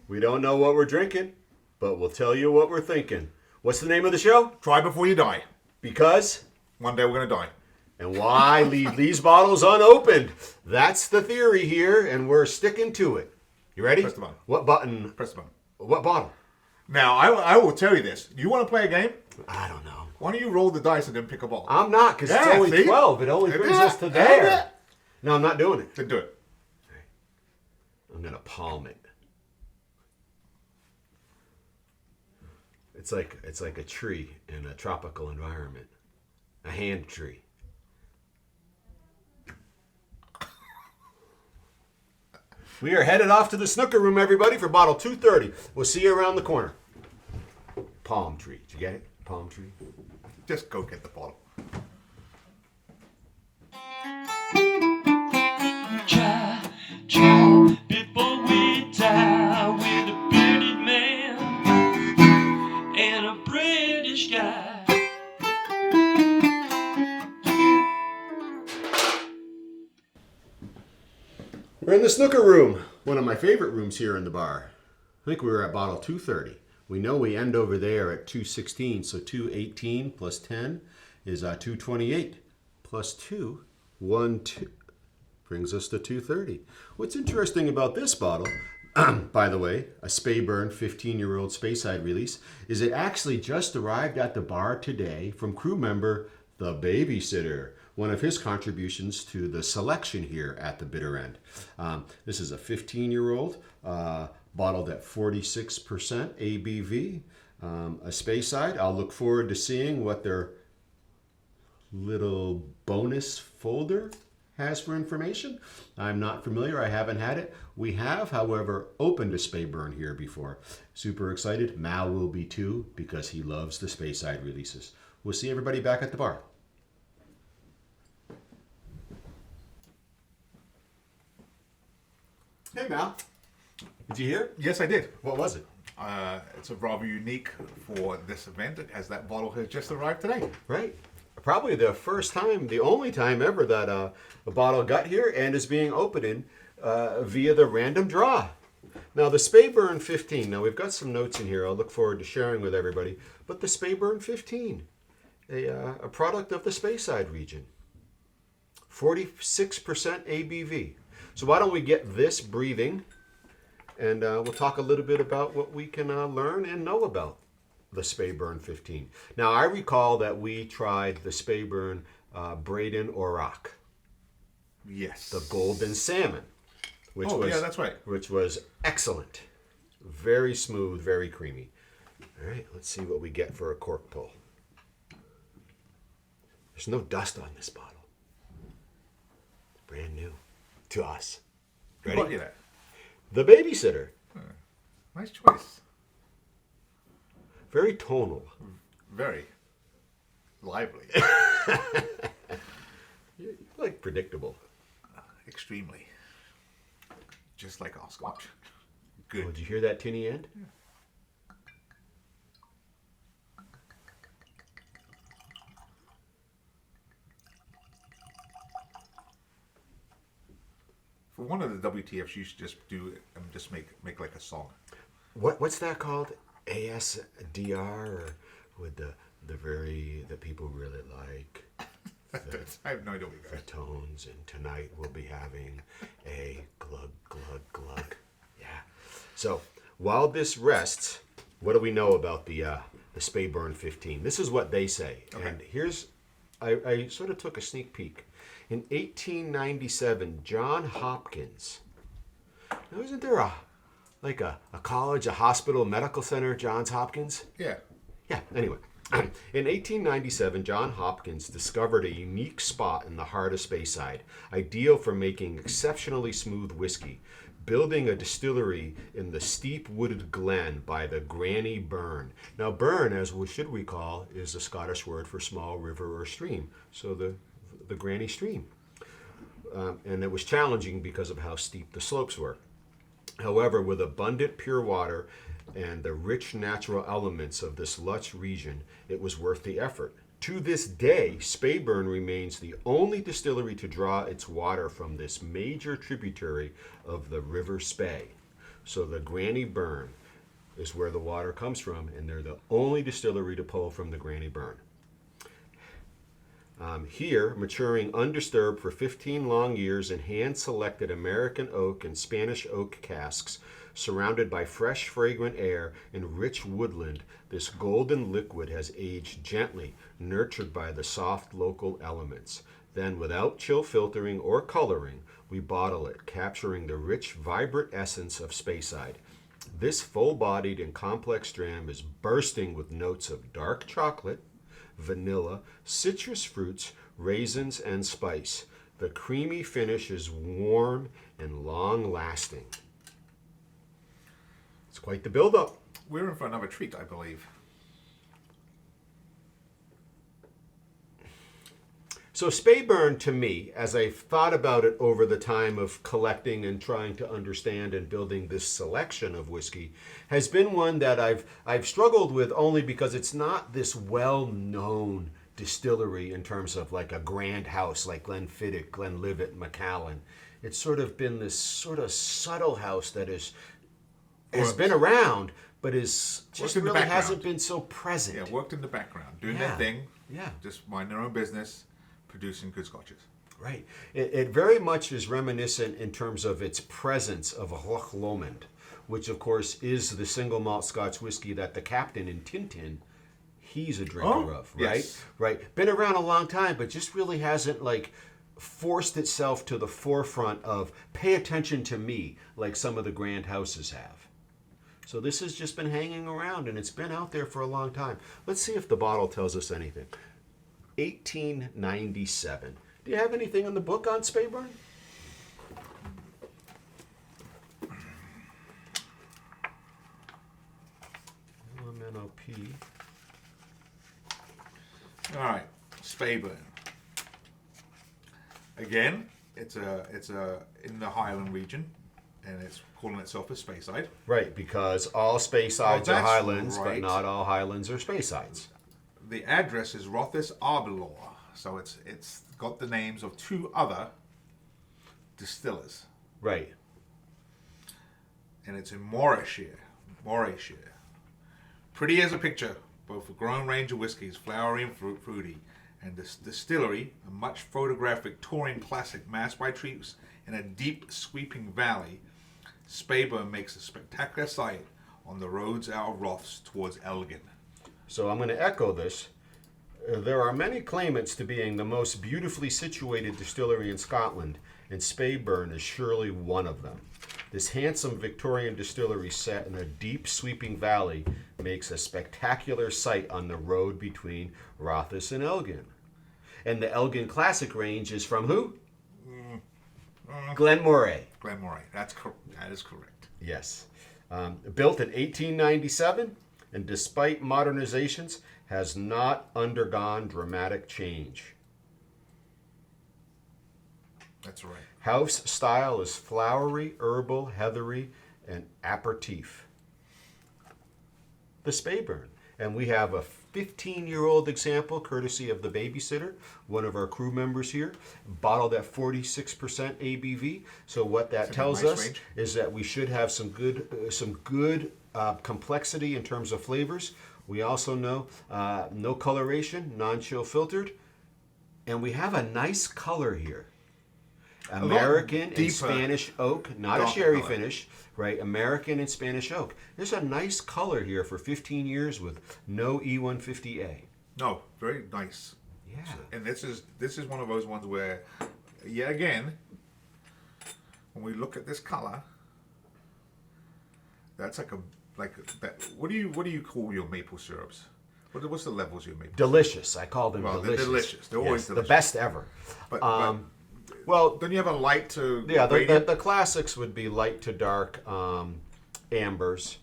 We don't know what we're drinking, but we'll tell you what we're thinking. What's the name of the show? Try before you die. Because? One day we're going to die. And why leave these bottles unopened? That's the theory here, and we're sticking to it. You ready? Press the button. What button? Press the button. What bottle? Now, I will tell you this. Do you want to play a game? I don't know. Why don't you roll the dice and then pick a ball? I'm not, because it's only 12. It only brings us to there. No, I'm not doing it. Then do it. I'm going to palm it. It's like a tree in a tropical environment. A hand tree. We are headed off to the snooker room, everybody, for bottle 230. We'll see you around the corner. Palm tree. Did you get it? Palm tree? Just go get the bottle. Try before we die with a bearded man and a British guy. We're in the snooker room, one of my favorite rooms here in the bar. I think we were at bottle 230. We know we end over there at 216, so 218 plus 10 is 228 plus 2, 1, 2, brings us to 230. What's interesting about this bottle, by the way, a Speyburn 15-year-old Speyside release, is it actually just arrived at the bar today from crew member The Babysitter, one of his contributions to the selection here at the bitter end. This is a 15-year-old, bottled at 46% ABV, a Speyside. I'll look forward to seeing what their little bonus folder has for information. I'm not familiar. I haven't had it. We have, however, opened a Speyburn here before. Super excited. Mal will be too, because he loves the Speyside releases. We'll see everybody back at the bar. Hey, Mal. Did you hear? Yes, I did. What was it? It's a rather unique for this event, as that bottle has just arrived today. Right. Probably the first time, the only time ever that a bottle got here and is being opened via the random draw. Now, the Speyburn 15. Now, we've got some notes in here I'll look forward to sharing with everybody. But the Speyburn 15, a product of the Speyside region. 46% ABV. So why don't we get this breathing, and we'll talk a little bit about what we can learn and know about the Speyburn 15. Now, I recall that we tried the Speyburn Braden Auroch. Yes. The golden salmon. Yeah, that's right. Which was excellent. Very smooth, very creamy. All right, let's see what we get for a cork pull. There's no dust on this bottle. Brand new to us. Ready? Who bought you that? The Babysitter. Nice choice. Very tonal. Very lively. You're like predictable. Extremely. Just like our scotch. Good. Oh, did you hear that tinny end? Yeah. For one of the WTFs, you should just do it and just make like a song. What's that called? ASDR, or with the people really like I have no idea what the tones, and tonight we'll be having a glug glug glug. Yeah. So while this rests, what do we know about the Speyburn 15? This is what they say, Okay. and here's I sort of took a sneak peek. In 1897, John Hopkins. Now, isn't there a college, a hospital, a medical center, Johns Hopkins? Yeah. Yeah, anyway. In 1897, John Hopkins discovered a unique spot in the heart of Speyside, ideal for making exceptionally smooth whiskey, building a distillery in the steep wooded glen by the Granny Burn. Now, burn, as we should recall, is a Scottish word for small river or stream. So the Granny Stream. And it was challenging because of how steep the slopes were. However, with abundant pure water and the rich natural elements of this lush region, it was worth the effort. To this day, Speyburn remains the only distillery to draw its water from this major tributary of the River Spey. So the Granny Burn is where the water comes from, and they're the only distillery to pull from the Granny Burn. Here, maturing undisturbed for 15 long years in hand-selected American oak and Spanish oak casks, surrounded by fresh, fragrant air and rich woodland, this golden liquid has aged gently, nurtured by the soft local elements. Then, without chill filtering or coloring, we bottle it, capturing the rich, vibrant essence of Speyside. This full-bodied and complex dram is bursting with notes of dark chocolate, vanilla, citrus fruits, raisins, and spice. The creamy finish is warm and long-lasting. It's quite the build-up. We're in for another treat, I believe. So Speyburn, to me, as I've thought about it over the time of collecting and trying to understand and building this selection of whiskey, has been one that I've struggled with only because it's not this well-known distillery in terms of like a grand house like Glenfiddich, Glenlivet, Macallan. It's sort of been this sort of subtle house that has been around, but is just really hasn't been so present. Yeah, worked in the background, doing their thing. Yeah. Just mind their own business, producing good scotches. Right. It very much is reminiscent in terms of its presence of Loch Lomond, which of course is the single malt Scotch whiskey that the captain in Tintin, he's a drinker of, right? Yes. Right. Been around a long time, but just really hasn't like forced itself to the forefront of pay attention to me like some of the grand houses have. So this has just been hanging around, and it's been out there for a long time. Let's see if the bottle tells us anything. 1897. Do you have anything in the book on Speyburn? LMNOP. All right, Speyburn. Again, it's in the Highland region, and it's calling itself a Speyside. Right, because all Speysides are Highlands, right. but not all Highlands are Speysides. The address is Rothes Arbelaw, so it's got the names of two other distillers, Right. and it's in Morayshire. Pretty as a picture, both a growing range of whiskies, flowery and fruity, and this distillery, a much photographed Victorian classic masked by trees in a deep sweeping valley. Speyburn makes a spectacular sight on the roads out of Rothes towards Elgin. So I'm going to echo this. There are many claimants to being the most beautifully situated distillery in Scotland, and Speyburn is surely one of them. This handsome Victorian distillery set in a deep sweeping valley makes a spectacular sight on the road between Rothes and Elgin. And the Elgin Classic range is from who? Glenmoray. Glenmoray, that is correct. Yes. Built in 1897, and despite modernizations, has not undergone dramatic change. That's right. House style is flowery, herbal, heathery, and aperitif. The Speyburn. And we have a 15-year-old example, courtesy of the babysitter, one of our crew members here, bottled at 46% ABV. So what that tells nice us range. is that we should have some good complexity in terms of flavors. We also know no coloration, non-chill filtered, and we have a nice color here. American and Spanish oak, not a sherry finish, right? American and Spanish oak. There's a nice color here for 15 years with no E150A. No, very nice. Yeah. And this is one of those ones where, yet again, when we look at this color, that's like that. What do you call your maple syrups? What's the levels of your maple? Delicious. I call them Well, delicious. they're delicious. They're always delicious. The best ever. But Well, don't you have a light to yeah, gradient? the classics would be light to dark ambers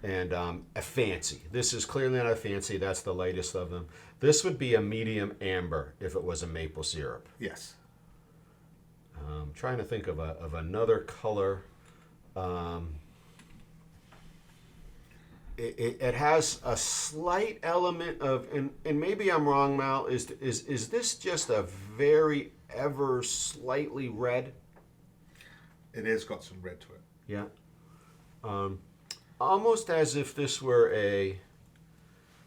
and a fancy. This is clearly not a fancy. That's the lightest of them. This would be a medium amber if it was a maple syrup. Yes. I'm trying to think of another color. It has a slight element of, and maybe I'm wrong, Mal. Is this just a very ever slightly red? It has got some red to it. Yeah. Almost as if this were a...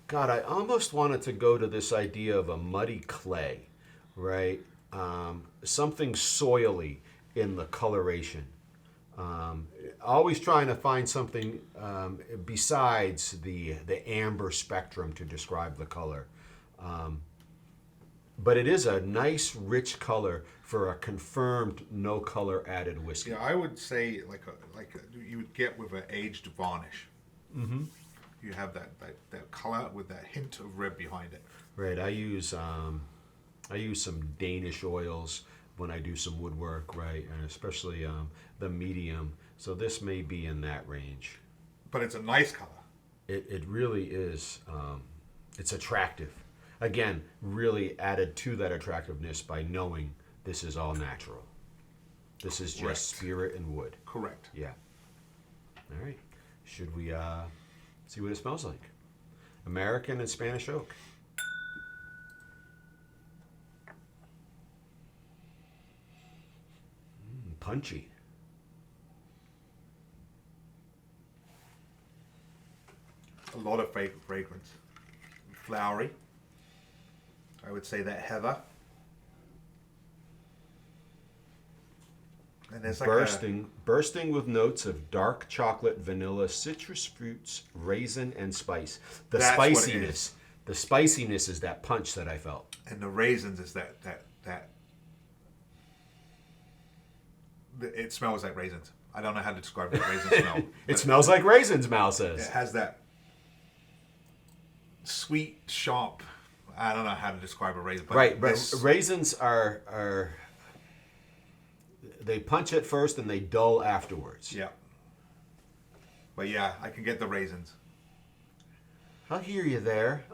God, I almost wanted to go to this idea of a muddy clay, right? Something soily in the coloration. Always trying to find something besides the amber spectrum to describe the color. But it is a nice, rich color for a confirmed no color added whiskey. Yeah, I would say like you would get with an aged varnish. Mm-hmm. You have that color with that hint of red behind it. Right. I use some Danish oils when I do some woodwork, right, and especially the medium. So this may be in that range. But it's a nice color. It really is. It's attractive. Again, really added to that attractiveness by knowing this is all natural. This is Correct. just spirit and wood. Correct. Yeah. All right. Should we see what it smells like? American and Spanish oak. Punchy. A lot of fragrance. Flowery. I would say that heather. And there's like bursting with notes of dark chocolate, vanilla, citrus fruits, raisin, and spice. The That's what it spiciness. is. The spiciness is that punch that I felt. and the raisins is that it smells like raisins. I don't know how to describe what raisins smell. It smells like raisins, Mal It says. has that sweet, sharp. I don't know how to describe a raisin. But Right, but this- raisins are they punch at first and they dull afterwards. yeah. But yeah, I can get the raisins. I'll hear you there.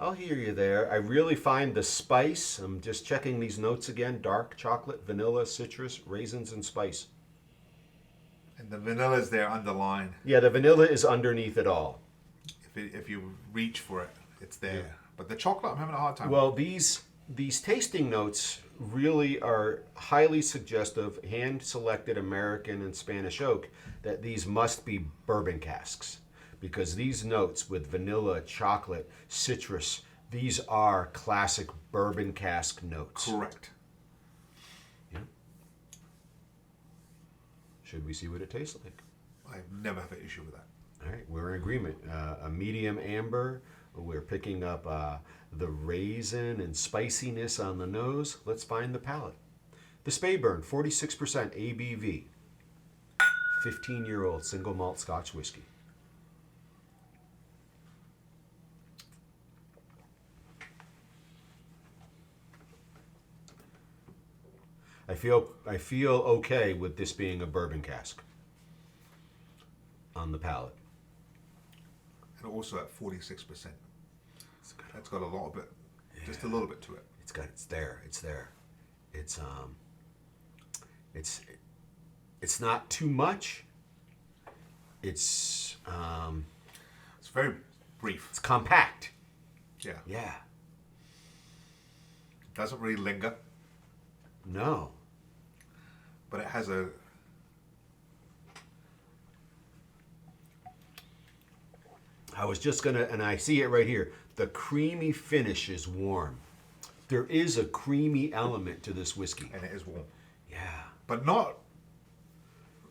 I really find the spice. I'm just checking these notes again. Dark chocolate, vanilla, citrus, raisins, and spice. And the vanilla is there underlined. Yeah, the vanilla is underneath it all. If you reach for it, it's there. Yeah. But the chocolate, I'm having a hard time. Well, these tasting notes really are highly suggestive, hand-selected American and Spanish oak, that these must be bourbon casks. Because these notes with vanilla, chocolate, citrus, these are classic bourbon cask notes. Correct. Yeah. Should we see what it tastes like? I've never had an issue with that. All right, we're in agreement. A medium amber. We're picking up the raisin and spiciness on the nose. Let's find the palate. The Speyburn, 46% ABV. 15-year-old single malt Scotch whisky. I feel okay with this being a bourbon cask on the palate. And also at 46%. That's got a lot of it, just a little bit to it. It's there. It's not too much. It's very brief. It's compact. Yeah. Yeah. It doesn't really linger, No. but it has a. I was just gonna, and I see it right here. The creamy finish is warm. There is a creamy element to this whiskey. And it is warm. Yeah. But not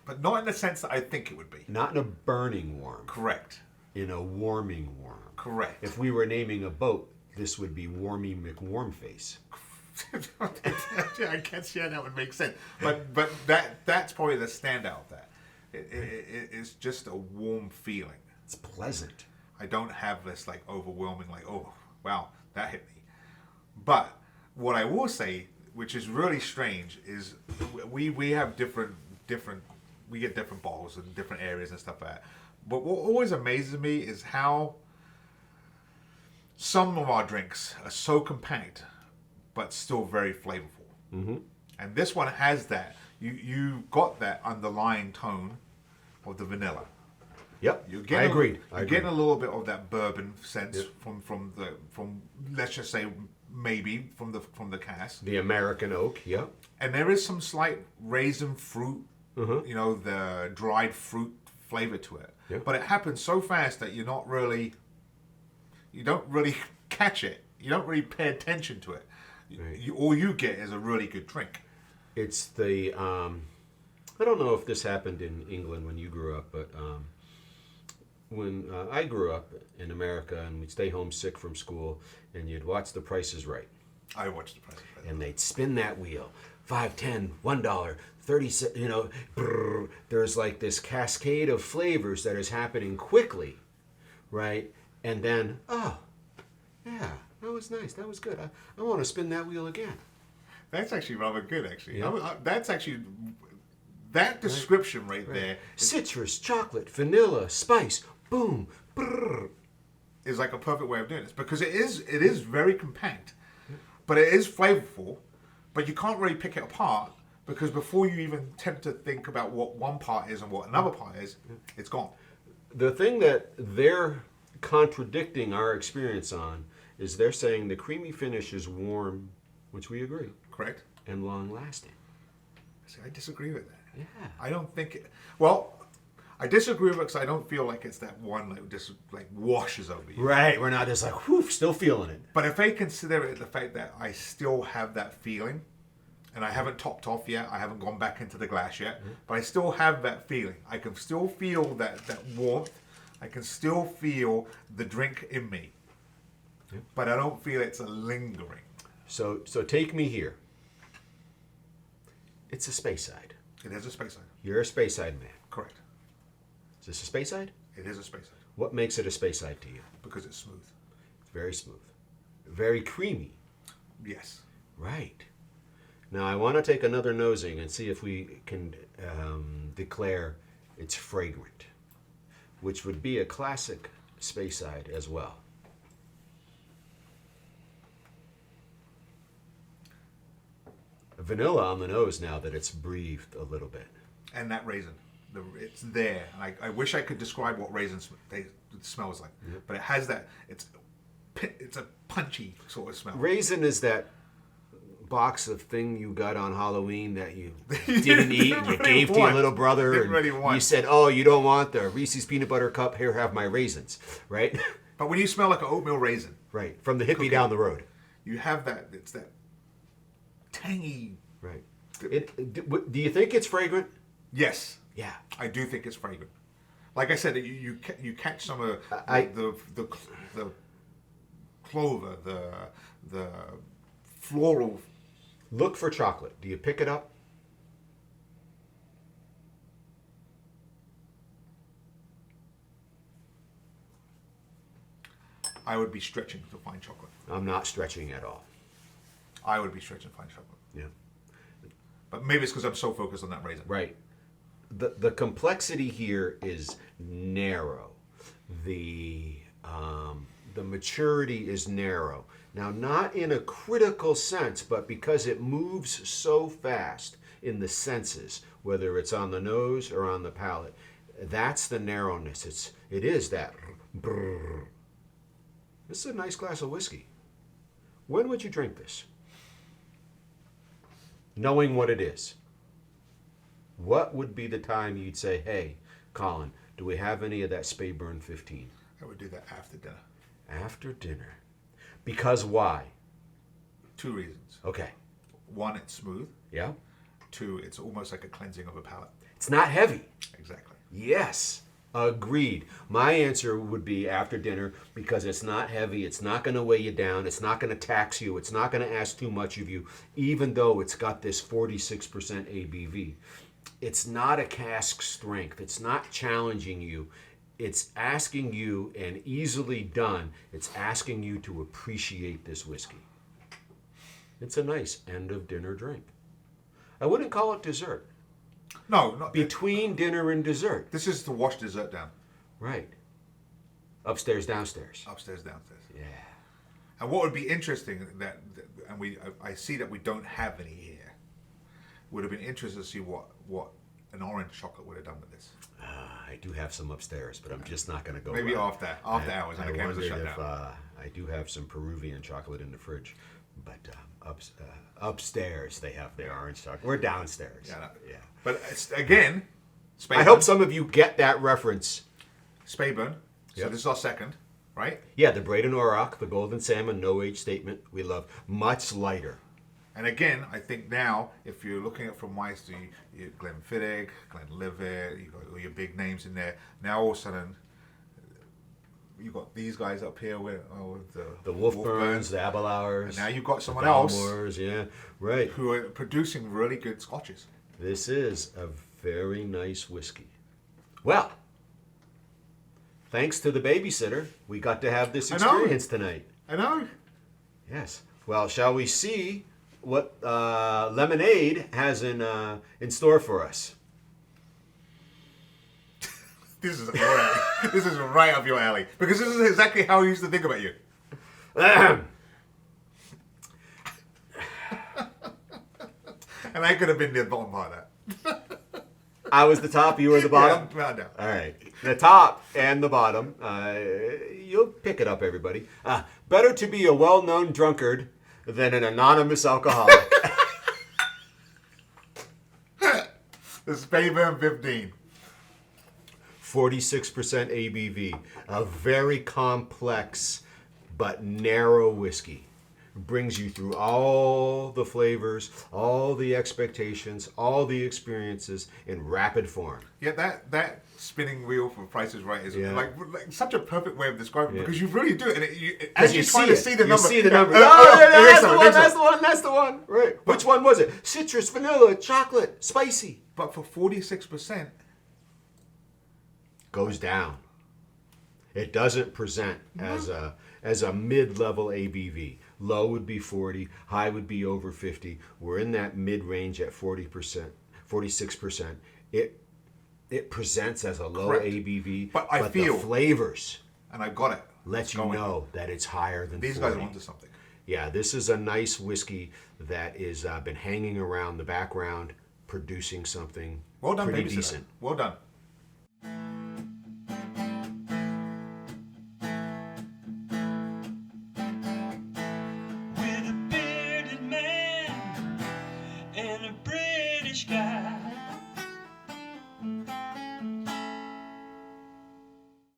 in the sense that I think it would be. Not in a burning warm. Correct. In a warming warm. Correct. If we were naming a boat, this would be Warmy McWarmface. I guess that would make sense. But that's probably the standout of that. It's just a warm feeling. It's pleasant. I don't have this like overwhelming like, oh wow, that hit me. But what I will say, which is really strange, is we have different we get different bottles in different areas and stuff like that. But what always amazes me is how some of our drinks are so compact but still very flavorful. Mm-hmm. And this one has that. You got that underlying tone of the vanilla. Yep. You're I getting agreed. You're getting a little bit of that bourbon sense from let's just say maybe from the cask. The American oak. Yep. And there is some slight raisin fruit. Mm-hmm. You know, the dried fruit flavor to it. Yeah. But it happens so fast that you don't really catch it. You don't really pay attention to it. Right. All you get is a really good drink. It's the, I don't know if this happened in England when you grew up, but when I grew up in America and we'd stay home sick from school and you'd watch The Price is Right. I watched The Price is Right. And they'd spin that wheel, 5, 10, $1, 30 cents, you know, brrr. There's like this cascade of flavors that is happening quickly, right? And then, oh, yeah, that was nice, that was good. I want to spin that wheel again. That's actually rather good, actually. Yeah. That's actually, that description right there Citrus, chocolate, vanilla, spice, boom, brrr. is like a perfect way of doing this, because it is very compact, but it is flavorful, but you can't really pick it apart, because before you even attempt to think about what one part is and what another part is, it's gone. The thing that they're contradicting our experience on is they're saying the creamy finish is warm, which we agree, Correct? and long lasting. See, I disagree with that. Yeah. I don't think it, well, I disagree with it because I don't feel like it's that one that just like washes over you. Right, we're not just like, whoof, still feeling it. But if they consider it the fact that I still have that feeling, and I haven't topped off yet, I haven't gone back into the glass yet, but I still have that feeling. I can still feel that warmth. I can still feel the drink in me. But I don't feel it's a lingering. So take me here. It's a Speyside. It is a Speyside. You're a Speyside man. Correct. Is this a Speyside? It is a Speyside. What makes it a Speyside to you? Because it's smooth. It's very smooth. Very creamy. Yes. Right. Now I want to take another nosing and see if we can declare it's fragrant, which would be a classic Speyside as well. Vanilla on the nose now that it's breathed a little bit. And that raisin. It's there. And I wish I could describe what raisins smells like. But it has that, it's a punchy sort of smell. Raisin is that box of thing you got on Halloween that you didn't eat and you gave to your little brother. Didn't And really want. you said, oh, you don't want the Reese's peanut butter cup? Here, have my raisins, right? But when you smell like an oatmeal raisin, Right, from the hippie down the road. you have that, it's that tangy. Right. Do you think it's fragrant? Yes, Yeah. I do think it's fragrant. Like I said, you catch some of the clover, the floral. Look for chocolate. Do you pick it up? I would be stretching to find chocolate. I'm not stretching at all. I would be stretching to find chocolate. Yeah. But maybe it's because I'm so focused on that raisin. Right. The complexity here is narrow. The maturity is narrow. Now, not in a critical sense, but because it moves so fast in the senses, whether it's on the nose or on the palate, that's the narrowness. It is that. Brrr. This is a nice glass of whiskey. When would you drink this? Knowing what it is. What would be the time you'd say, hey, Colin, do we have any of that Speyburn 15? I would do that after dinner. After dinner. Because why? 2 reasons. Okay. 1, it's smooth. Yeah? 2, it's almost like a cleansing of a palate. It's not heavy. Exactly. Yes. Agreed. My answer would be after dinner because it's not heavy, it's not going to weigh you down, it's not going to tax you, it's not going to ask too much of you, even though it's got this 46% ABV. It's not a cask strength. It's not challenging you. It's asking you, and easily done, it's asking you to appreciate this whiskey. It's a nice end of dinner drink. I wouldn't call it dessert. No, not Between dinner and dessert. This is to wash dessert down. Right. Upstairs, downstairs. Upstairs, downstairs. Yeah. And what would be interesting I see that we don't have any here. Would have been interesting to see what an orange chocolate would have done with this. I do have some upstairs, but I'm just not going to go. Maybe around. after hours when the cameras are wondered shut if, down. I do have some Peruvian chocolate in the fridge, but upstairs they have their orange chocolate. We're downstairs. Yeah, no. Yeah. But it's, again, Speyburn. I hope some of you get that reference. Speyburn. So Yep. this is our second, right? Yeah, the Braden Auroch, the Golden Salmon, no age statement. We love much lighter. And again, I think now, if you're looking at from Meister, you Glenfiddich, Glenlivet, you got all your big names in there. Now all of a sudden, you got these guys up here with The Wolfburns, the Abelauers. And now you've got someone the else Balmores, yeah, right. who are producing really good scotches. This is a very nice whiskey. Well, thanks to the babysitter, we got to have this I know. experience tonight. I know. Yes. Well, shall we see what Lemonade has in store for us? This is this is right up your alley because this is exactly how I used to think about you. And I could have been the bottom part of that. I was the top, you were the bottom? Yeah, well, no. All right. The top and the bottom. You'll pick it up, everybody. Better to be a well-known drunkard than an anonymous alcoholic. The Speyburn 15. 46% ABV. A very complex but narrow whiskey. Brings you through all the flavors, all the expectations, all the experiences in rapid form. Yeah, that spinning wheel for Price is Right is Yeah. like such a perfect way of describing it Yeah. because you really do it. And as you you're trying see to it. see the You number. see the number. Next That's the one, one, next that's one. the one, that's the one. Right. Which one was it? Citrus, vanilla, chocolate, spicy. But for 46%, Goes down. It doesn't present as a mid-level ABV. Low would be 40, high would be over 50. We're in that mid-range at 40%, 46%. It presents as a low Correct. ABV, But I the feel- flavors and I got it. let you Going. know that it's higher than These 40. guys are onto something. Yeah, this is a nice whiskey that is been hanging around the background, producing something Well done, pretty babysitter. decent. Well done.